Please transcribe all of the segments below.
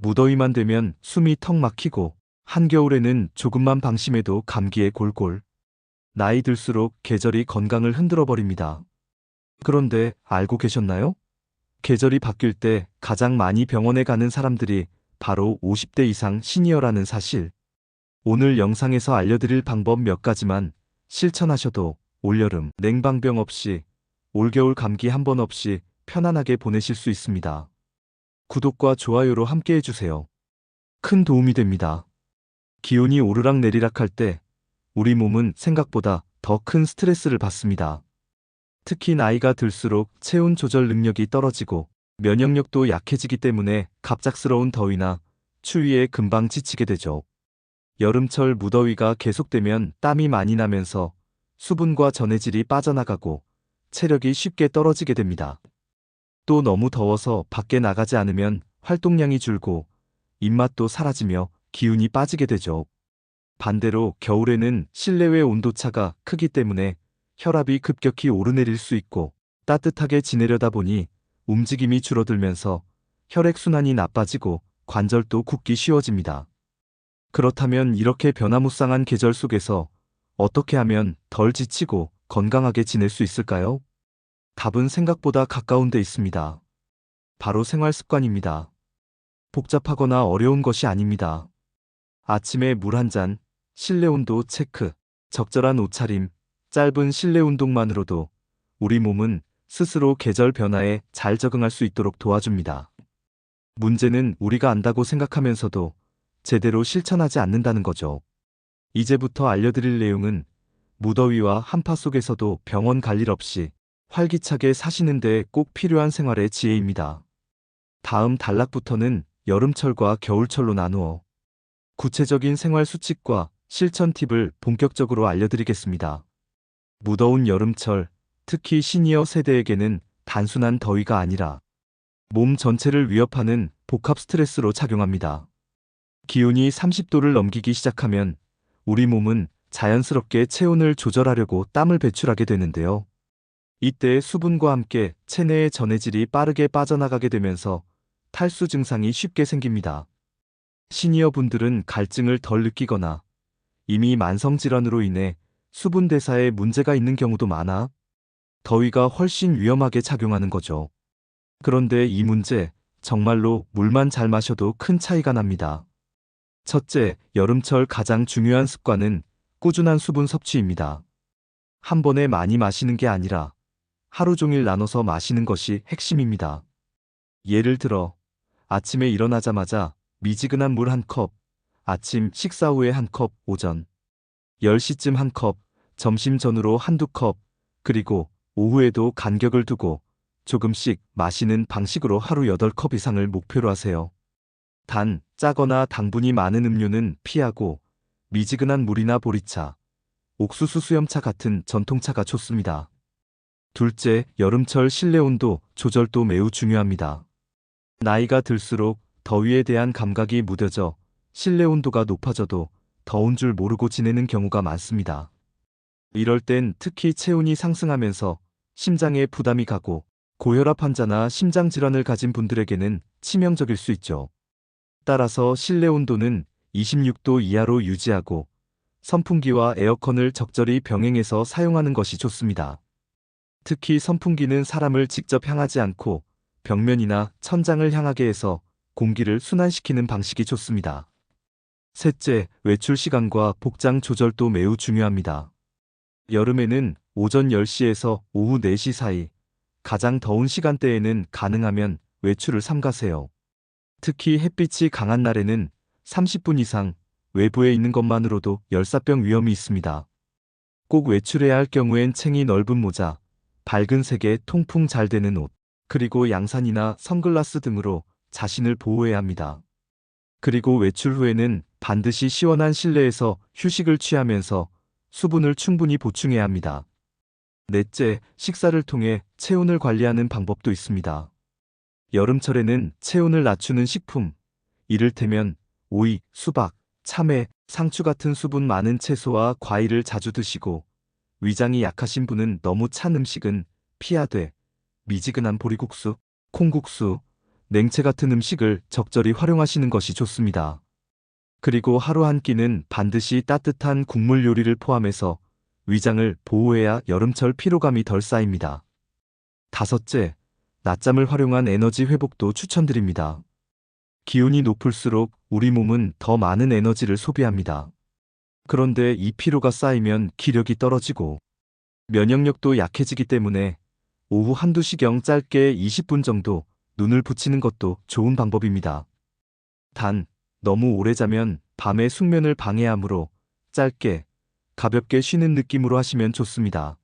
무더위만 되면 숨이 턱 막히고 한겨울에는 조금만 방심해도 감기에 골골. 나이 들수록 계절이 건강을 흔들어 버립니다. 그런데 알고 계셨나요? 계절이 바뀔 때 가장 많이 병원에 가는 사람들이 바로 50대 이상 시니어라는 사실. 오늘 영상에서 알려드릴 방법 몇 가지만 실천하셔도 올여름 냉방병 없이, 올겨울 감기 한 번 없이 편안하게 보내실 수 있습니다. 구독과 좋아요로 함께 해주세요. 큰 도움이 됩니다. 기온이 오르락 내리락 할 때 우리 몸은 생각보다 더 큰 스트레스를 받습니다. 특히 나이가 들수록 체온 조절 능력이 떨어지고 면역력도 약해지기 때문에 갑작스러운 더위나 추위에 금방 지치게 되죠. 여름철 무더위가 계속되면 땀이 많이 나면서 수분과 전해질이 빠져나가고 체력이 쉽게 떨어지게 됩니다. 또 너무 더워서 밖에 나가지 않으면 활동량이 줄고 입맛도 사라지며 기운이 빠지게 되죠. 반대로 겨울에는 실내외 온도차가 크기 때문에 혈압이 급격히 오르내릴 수 있고 따뜻하게 지내려다 보니 움직임이 줄어들면서 혈액순환이 나빠지고 관절도 굳기 쉬워집니다. 그렇다면 이렇게 변화무쌍한 계절 속에서 어떻게 하면 덜 지치고 건강하게 지낼 수 있을까요? 답은 생각보다 가까운 데 있습니다. 바로 생활 습관입니다. 복잡하거나 어려운 것이 아닙니다. 아침에 물 한 잔, 실내 온도 체크, 적절한 옷차림, 짧은 실내 운동만으로도 우리 몸은 스스로 계절 변화에 잘 적응할 수 있도록 도와줍니다. 문제는 우리가 안다고 생각하면서도 제대로 실천하지 않는다는 거죠. 이제부터 알려드릴 내용은 무더위와 한파 속에서도 병원 갈 일 없이 활기차게 사시는 데 꼭 필요한 생활의 지혜입니다. 다음 단락부터는 여름철과 겨울철로 나누어 구체적인 생활 수칙과 실천 팁을 본격적으로 알려드리겠습니다. 무더운 여름철, 특히 시니어 세대에게는 단순한 더위가 아니라 몸 전체를 위협하는 복합 스트레스로 작용합니다. 기온이 30도를 넘기기 시작하면 우리 몸은 자연스럽게 체온을 조절하려고 땀을 배출하게 되는데요. 이때 수분과 함께 체내의 전해질이 빠르게 빠져나가게 되면서 탈수 증상이 쉽게 생깁니다. 시니어 분들은 갈증을 덜 느끼거나 이미 만성질환으로 인해 수분 대사에 문제가 있는 경우도 많아 더위가 훨씬 위험하게 작용하는 거죠. 그런데 이 문제, 정말로 물만 잘 마셔도 큰 차이가 납니다. 첫째, 여름철 가장 중요한 습관은 꾸준한 수분 섭취입니다. 한 번에 많이 마시는 게 아니라 하루 종일 나눠서 마시는 것이 핵심입니다. 예를 들어, 아침에 일어나자마자 미지근한 물 한 컵, 아침 식사 후에 한 컵, 오전 10시쯤 한 컵, 점심 전후로 한두 컵, 그리고 오후에도 간격을 두고 조금씩 마시는 방식으로 하루 8컵 이상을 목표로 하세요. 단, 짜거나 당분이 많은 음료는 피하고 미지근한 물이나 보리차, 옥수수 수염차 같은 전통차가 좋습니다. 둘째, 여름철 실내 온도 조절도 매우 중요합니다. 나이가 들수록 더위에 대한 감각이 무뎌져 실내 온도가 높아져도 더운 줄 모르고 지내는 경우가 많습니다. 이럴 땐 특히 체온이 상승하면서 심장에 부담이 가고 고혈압 환자나 심장 질환을 가진 분들에게는 치명적일 수 있죠. 따라서 실내 온도는 26도 이하로 유지하고 선풍기와 에어컨을 적절히 병행해서 사용하는 것이 좋습니다. 특히 선풍기는 사람을 직접 향하지 않고 벽면이나 천장을 향하게 해서 공기를 순환시키는 방식이 좋습니다. 셋째, 외출 시간과 복장 조절도 매우 중요합니다. 여름에는 오전 10시에서 오후 4시 사이, 가장 더운 시간대에는 가능하면 외출을 삼가세요. 특히 햇빛이 강한 날에는 30분 이상 외부에 있는 것만으로도 열사병 위험이 있습니다. 꼭 외출해야 할 경우엔 챙이 넓은 모자, 밝은 색의 통풍 잘 되는 옷, 그리고 양산이나 선글라스 등으로 자신을 보호해야 합니다. 그리고 외출 후에는 반드시 시원한 실내에서 휴식을 취하면서 수분을 충분히 보충해야 합니다. 넷째, 식사를 통해 체온을 관리하는 방법도 있습니다. 여름철에는 체온을 낮추는 식품, 이를테면 오이, 수박, 참외, 상추 같은 수분 많은 채소와 과일을 자주 드시고, 위장이 약하신 분은 너무 찬 음식은 피하되 미지근한 보리국수, 콩국수, 냉채 같은 음식을 적절히 활용하시는 것이 좋습니다. 그리고 하루 한 끼는 반드시 따뜻한 국물 요리를 포함해서 위장을 보호해야 여름철 피로감이 덜 쌓입니다. 다섯째, 낮잠을 활용한 에너지 회복도 추천드립니다. 기온이 높을수록 우리 몸은 더 많은 에너지를 소비합니다. 그런데 이 피로가 쌓이면 기력이 떨어지고 면역력도 약해지기 때문에 오후 한두 시경 짧게 20분 정도 눈을 붙이는 것도 좋은 방법입니다. 단, 너무 오래 자면 밤에 숙면을 방해하므로 짧게, 가볍게 쉬는 느낌으로 하시면 좋습니다.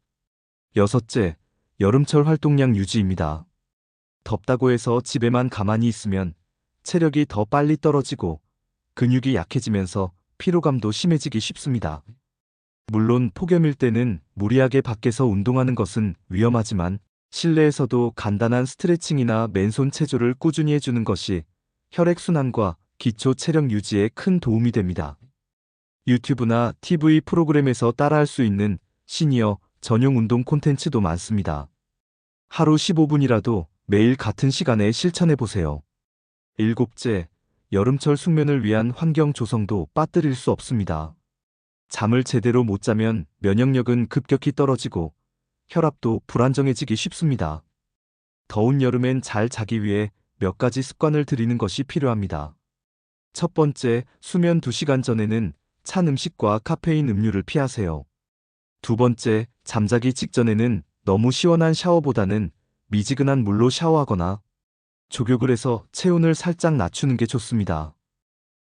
여섯째, 여름철 활동량 유지입니다. 덥다고 해서 집에만 가만히 있으면 체력이 더 빨리 떨어지고 근육이 약해지면서 피로감도 심해지기 쉽습니다. 물론 폭염일 때는 무리하게 밖에서 운동하는 것은 위험하지만 실내에서도 간단한 스트레칭이나 맨손 체조를 꾸준히 해주는 것이 혈액순환과 기초 체력 유지에 큰 도움이 됩니다. 유튜브나 TV 프로그램에서 따라할 수 있는 시니어 전용 운동 콘텐츠도 많습니다. 하루 15분이라도 매일 같은 시간에 실천해 보세요. 일곱째, 여름철 숙면을 위한 환경 조성도 빠뜨릴 수 없습니다. 잠을 제대로 못 자면 면역력은 급격히 떨어지고 혈압도 불안정해지기 쉽습니다. 더운 여름엔 잘 자기 위해 몇 가지 습관을 들이는 것이 필요합니다. 첫 번째, 수면 2시간 전에는 찬 음식과 카페인 음료를 피하세요. 두 번째, 잠자기 직전에는 너무 시원한 샤워보다는 미지근한 물로 샤워하거나 족욕을 해서 체온을 살짝 낮추는 게 좋습니다.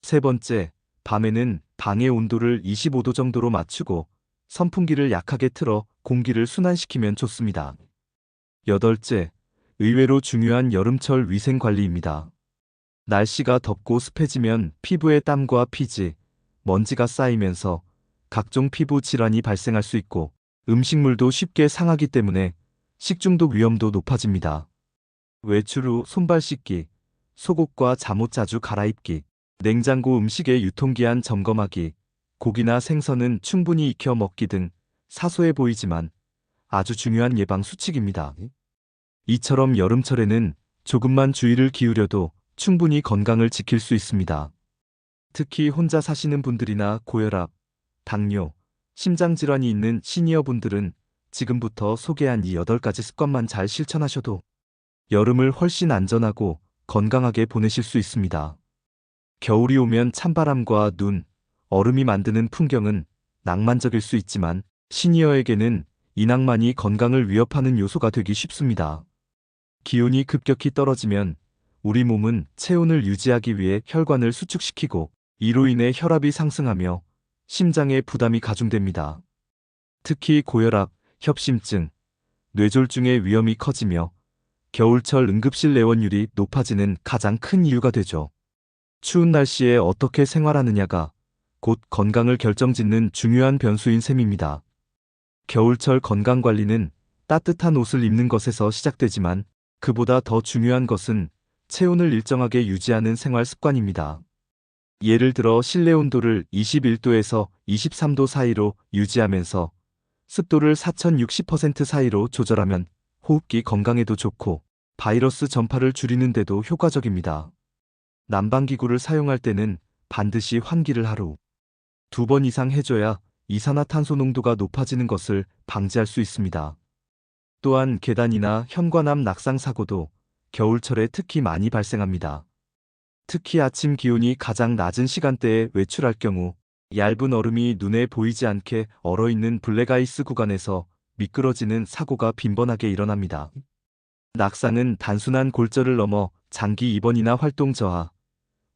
세 번째, 밤에는 방의 온도를 25도 정도로 맞추고 선풍기를 약하게 틀어 공기를 순환시키면 좋습니다. 여덟째, 의외로 중요한 여름철 위생 관리입니다. 날씨가 덥고 습해지면 피부에 땀과 피지, 먼지가 쌓이면서 각종 피부 질환이 발생할 수 있고 음식물도 쉽게 상하기 때문에 식중독 위험도 높아집니다. 외출 후 손발 씻기, 속옷과 잠옷 자주 갈아입기, 냉장고 음식의 유통기한 점검하기, 고기나 생선은 충분히 익혀 먹기 등 사소해 보이지만 아주 중요한 예방 수칙입니다. 이처럼 여름철에는 조금만 주의를 기울여도 충분히 건강을 지킬 수 있습니다. 특히 혼자 사시는 분들이나 고혈압, 당뇨, 심장질환이 있는 시니어분들은 지금부터 소개한 이 8가지 습관만 잘 실천하셔도 여름을 훨씬 안전하고 건강하게 보내실 수 있습니다. 겨울이 오면 찬바람과 눈, 얼음이 만드는 풍경은 낭만적일 수 있지만 시니어에게는 이 낭만이 건강을 위협하는 요소가 되기 쉽습니다. 기온이 급격히 떨어지면 우리 몸은 체온을 유지하기 위해 혈관을 수축시키고 이로 인해 혈압이 상승하며 심장에 부담이 가중됩니다. 특히 고혈압, 협심증, 뇌졸중의 위험이 커지며 겨울철 응급실 내원율이 높아지는 가장 큰 이유가 되죠. 추운 날씨에 어떻게 생활하느냐가 곧 건강을 결정짓는 중요한 변수인 셈입니다. 겨울철 건강관리는 따뜻한 옷을 입는 것에서 시작되지만 그보다 더 중요한 것은 체온을 일정하게 유지하는 생활 습관입니다. 예를 들어 실내 온도를 21도에서 23도 사이로 유지하면서 습도를 4060% 사이로 조절하면 호흡기 건강에도 좋고 바이러스 전파를 줄이는 데도 효과적입니다. 난방기구를 사용할 때는 반드시 환기를 하루 2번 이상 해줘야 이산화탄소 농도가 높아지는 것을 방지할 수 있습니다. 또한 계단이나 현관암 낙상 사고도 겨울철에 특히 많이 발생합니다. 특히 아침 기온이 가장 낮은 시간대에 외출할 경우 얇은 얼음이 눈에 보이지 않게 얼어있는 블랙아이스 구간에서 미끄러지는 사고가 빈번하게 일어납니다. 낙상은 단순한 골절을 넘어 장기 입원이나 활동 저하,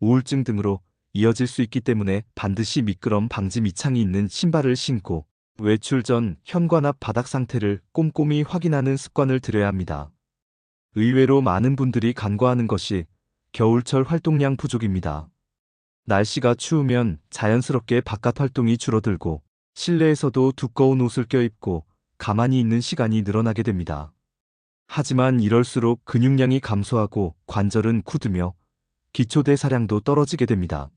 우울증 등으로 이어질 수 있기 때문에 반드시 미끄럼 방지 밑창이 있는 신발을 신고 외출 전 현관 앞 바닥 상태를 꼼꼼히 확인하는 습관을 들여야 합니다. 의외로 많은 분들이 간과하는 것이 겨울철 활동량 부족입니다. 날씨가 추우면 자연스럽게 바깥 활동이 줄어들고 실내에서도 두꺼운 옷을 껴입고 가만히 있는 시간이 늘어나게 됩니다. 하지만 이럴수록 근육량이 감소하고 관절은 굳으며 기초대사량도 떨어지게 됩니다.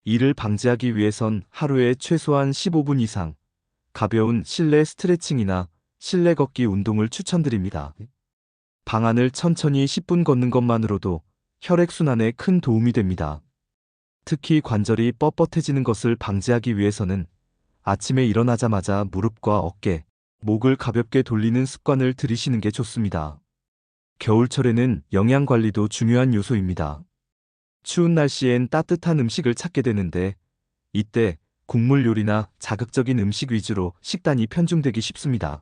이를 방지하기 위해선 하루에 최소한 15분 이상 가벼운 실내 스트레칭이나 실내 걷기 운동을 추천드립니다. 방 안을 천천히 10분 걷는 것만으로도 혈액순환에 큰 도움이 됩니다. 특히 관절이 뻣뻣해지는 것을 방지하기 위해서는 아침에 일어나자마자 무릎과 어깨, 목을 가볍게 돌리는 습관을 들이시는 게 좋습니다. 겨울철에는 영양 관리도 중요한 요소입니다. 추운 날씨엔 따뜻한 음식을 찾게 되는데 이때 국물 요리나 자극적인 음식 위주로 식단이 편중되기 쉽습니다.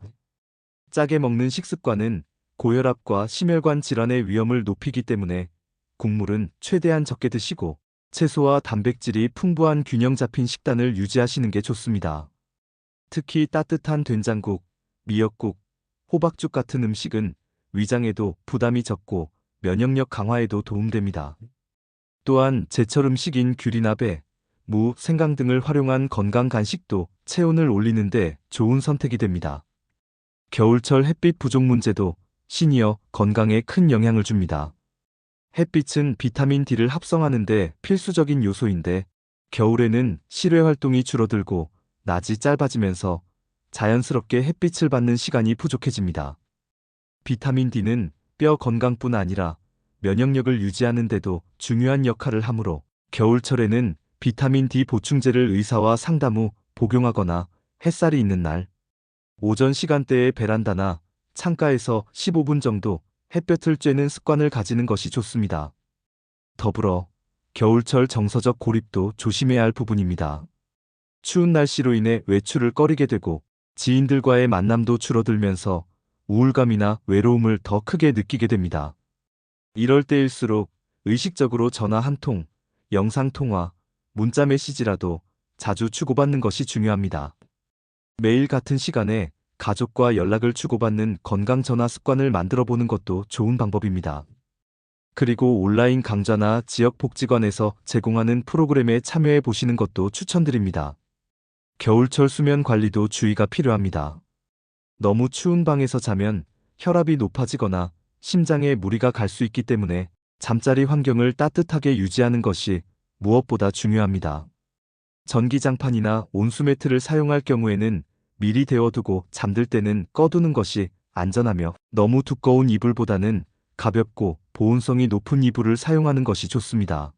짜게 먹는 식습관은 고혈압과 심혈관 질환의 위험을 높이기 때문에 국물은 최대한 적게 드시고 채소와 단백질이 풍부한 균형 잡힌 식단을 유지하시는 게 좋습니다. 특히 따뜻한 된장국, 미역국, 호박죽 같은 음식은 위장에도 부담이 적고 면역력 강화에도 도움됩니다. 또한 제철 음식인 귤이나 배, 무, 생강 등을 활용한 건강 간식도 체온을 올리는 데 좋은 선택이 됩니다. 겨울철 햇빛 부족 문제도 시니어 건강에 큰 영향을 줍니다. 햇빛은 비타민 D를 합성하는 데 필수적인 요소인데 겨울에는 실외 활동이 줄어들고 낮이 짧아지면서 자연스럽게 햇빛을 받는 시간이 부족해집니다. 비타민 D는 뼈 건강뿐 아니라 면역력을 유지하는 데도 중요한 역할을 하므로 겨울철에는 비타민 D 보충제를 의사와 상담 후 복용하거나 햇살이 있는 날, 오전 시간대에 베란다나 창가에서 15분 정도 햇볕을 쬐는 습관을 가지는 것이 좋습니다. 더불어 겨울철 정서적 고립도 조심해야 할 부분입니다. 추운 날씨로 인해 외출을 꺼리게 되고 지인들과의 만남도 줄어들면서 우울감이나 외로움을 더 크게 느끼게 됩니다. 이럴 때일수록 의식적으로 전화 한 통, 영상통화, 문자 메시지라도 자주 주고받는 것이 중요합니다. 매일 같은 시간에 가족과 연락을 주고받는 건강 전화 습관을 만들어 보는 것도 좋은 방법입니다. 그리고 온라인 강좌나 지역 복지관에서 제공하는 프로그램에 참여해 보시는 것도 추천드립니다. 겨울철 수면 관리도 주의가 필요합니다. 너무 추운 방에서 자면 혈압이 높아지거나 심장에 무리가 갈 수 있기 때문에 잠자리 환경을 따뜻하게 유지하는 것이 무엇보다 중요합니다. 전기장판이나 온수매트를 사용할 경우에는 미리 데워두고 잠들 때는 꺼두는 것이 안전하며 너무 두꺼운 이불보다는 가볍고 보온성이 높은 이불을 사용하는 것이 좋습니다.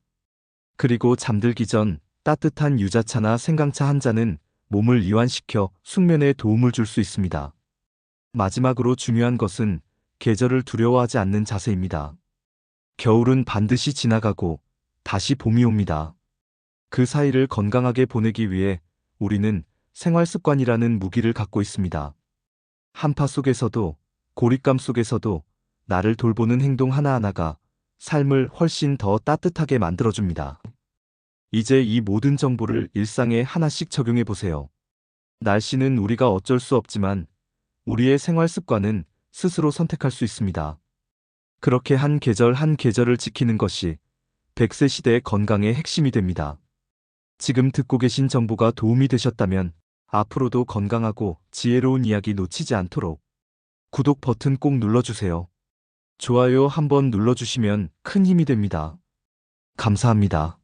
그리고 잠들기 전 따뜻한 유자차나 생강차 한 잔은 몸을 이완시켜 숙면에 도움을 줄 수 있습니다. 마지막으로 중요한 것은 계절을 두려워하지 않는 자세입니다. 겨울은 반드시 지나가고 다시 봄이 옵니다. 그 사이를 건강하게 보내기 위해 우리는 생활습관이라는 무기를 갖고 있습니다. 한파 속에서도 고립감 속에서도 나를 돌보는 행동 하나하나가 삶을 훨씬 더 따뜻하게 만들어줍니다. 이제 이 모든 정보를 일상에 하나씩 적용해 보세요. 날씨는 우리가 어쩔 수 없지만 우리의 생활습관은 스스로 선택할 수 있습니다. 그렇게 한 계절 한 계절을 지키는 것이 100세 시대의 건강의 핵심이 됩니다. 지금 듣고 계신 정보가 도움이 되셨다면 앞으로도 건강하고 지혜로운 이야기 놓치지 않도록 구독 버튼 꼭 눌러주세요. 좋아요 한번 눌러주시면 큰 힘이 됩니다. 감사합니다.